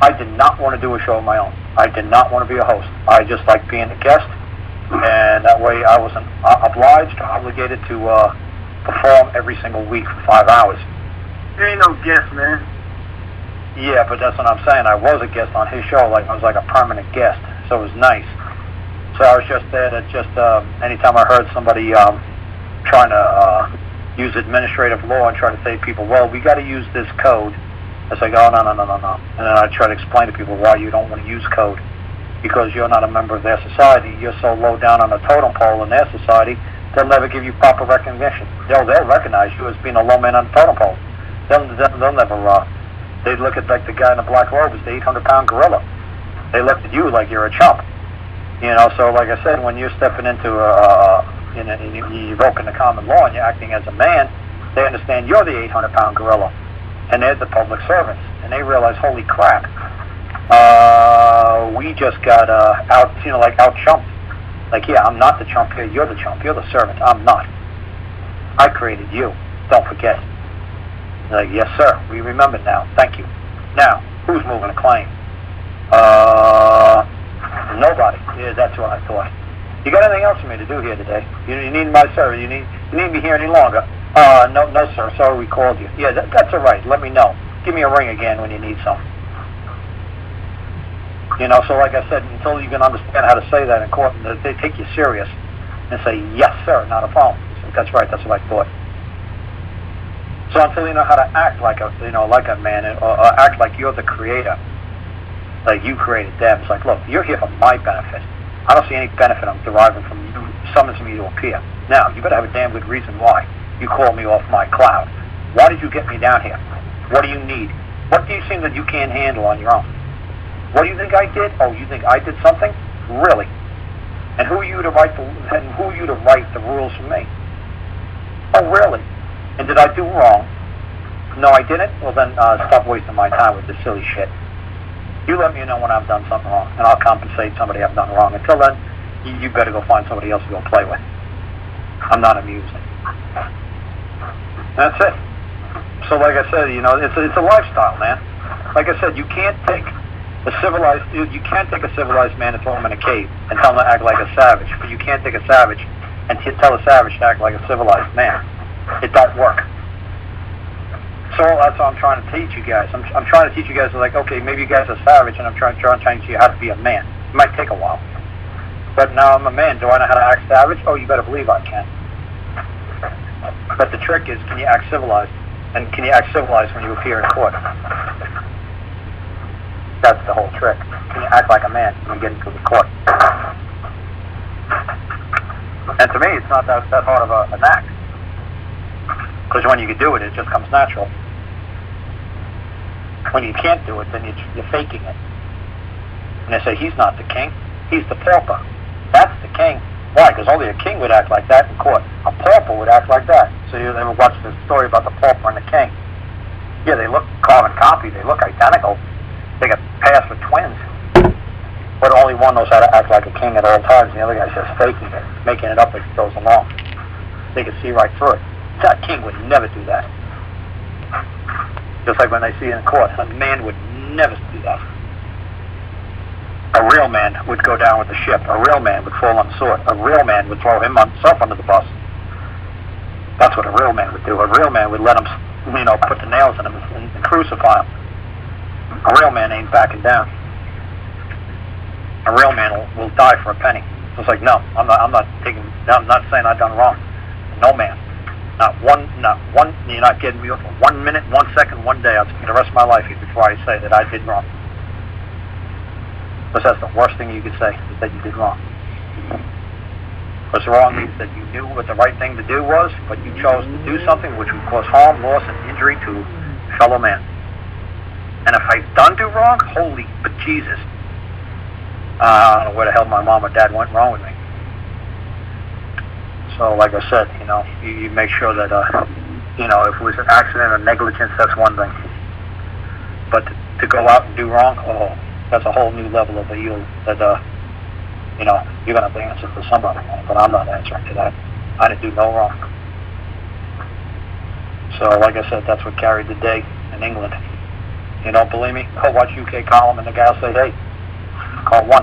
I did not want to do a show of my own. I did not want to be a host. I just liked being a guest, and that way I wasn't obliged or obligated to perform every single week for 5 hours. You ain't no guest, man. Yeah, but that's what I'm saying. I was a guest on his show. Like I was like a permanent guest, so it was nice. So I was just there to just anytime I heard somebody trying to use administrative law and try to say to people, well, we got to use this code. I was like, oh, no. And then I try to explain to people why you don't want to use code. Because you're not a member of their society. You're so low down on the totem pole in their society, they'll never give you proper recognition. They'll recognize you as being a low man on the totem pole. They'll never, they look at like the guy in the black robe as the 800-pound gorilla. They look at you like you're a chump. You know, so like I said, when you're stepping into you're evoking the common law and you're acting as a man, they understand you're the 800-pound gorilla. And they're the public servants. And they realize, holy crap, we just got out-chumped. Like, yeah, I'm not the chump here, you're the chump, you're the servant, I'm not. I created you, don't forget. They're like, yes sir, we remember now, thank you. Now, who's moving a claim? Nobody. Yeah, that's what I thought. You got anything else for me to do here today? You need my service, you need me here any longer? No sir, sorry we called you. Yeah, that's all right, let me know. Give me a ring again when you need some. You know, so like I said, until you can understand how to say that in court, they take you serious and say, yes sir, not a problem. So that's right, that's what I thought. So until you know how to act like a man, or act like you're the creator, like you created them, it's like, look, you're here for my benefit. I don't see any benefit I'm deriving from you summoning me to appear. Now, you better have a damn good reason why you called me off my cloud. Why did you get me down here? What do you need? What do you think that you can't handle on your own? What do you think I did? Oh, you think I did something? Really? And who are you to write the rules for me? Oh, really? And did I do wrong? No, I didn't? Well, then stop wasting my time with this silly shit. You let me know when I've done something wrong, and I'll compensate somebody I've done wrong. Until then, you better go find somebody else to go play with. I'm not amusing. That's it. So like I said, you know, it's a lifestyle, man. Like I said, you can't take a civilized man and throw him in a cave and tell him to act like a savage. But you can't take a savage and tell a savage to act like a civilized man. It don't work. So that's what I'm trying to teach you guys. I'm trying to teach you guys, like, okay, maybe you guys are savage, and I'm trying to teach you how to be a man. It might take a while. But now I'm a man. Do I know how to act savage? Oh, you better believe I can. But the trick is, can you act civilized? And can you act civilized when you appear in court? That's the whole trick. Can you act like a man when you get into the court? And to me, it's not that hard of an act. Because when you can do it, it just comes natural. When you can't do it, then you're faking it. And they say, he's not the king, he's the pauper. That's the king. Why? Because only a king would act like that in court. A pauper would act like that. So you ever watch the story about the pauper and the king? Yeah, they look carbon copy, they look identical. They get passed for twins. But only one knows how to act like a king at all times. The other guy's just faking it, making it up as he goes along. They can see right through it. That king would never do that. Just like when they see it in court, a man would never do that. A real man would go down with the ship. A real man would fall on the sword. A real man would throw himself under the bus. That's what a real man would do. A real man would let him, put the nails in him and crucify him. A real man ain't backing down. A real man will die for a penny. It's like, no, I'm not saying I've done wrong. No man. Not one, you're not getting me for 1 minute, 1 second, 1 day. I'll spend the rest of my life here before I say that I did wrong. Because that's the worst thing you could say, is that you did wrong. Because wrong means that you knew what the right thing to do was, but you chose to do something which would cause harm, loss, and injury to a fellow man. And if I done do wrong, holy bejesus. I don't know where the hell my mom or dad went wrong with me. So like I said, you make sure that, if it was an accident or negligence, that's one thing. But to go out and do wrong, that's a whole new level of evil that, you're going to have to answer for somebody. But I'm not answering to that. I didn't do no wrong. So like I said, that's what carried the day in England. You don't believe me? Go watch UK column and the guy will say, hey, call 1.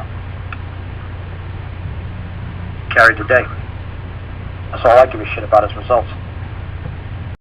Carried the day. That's all I give a shit about his results.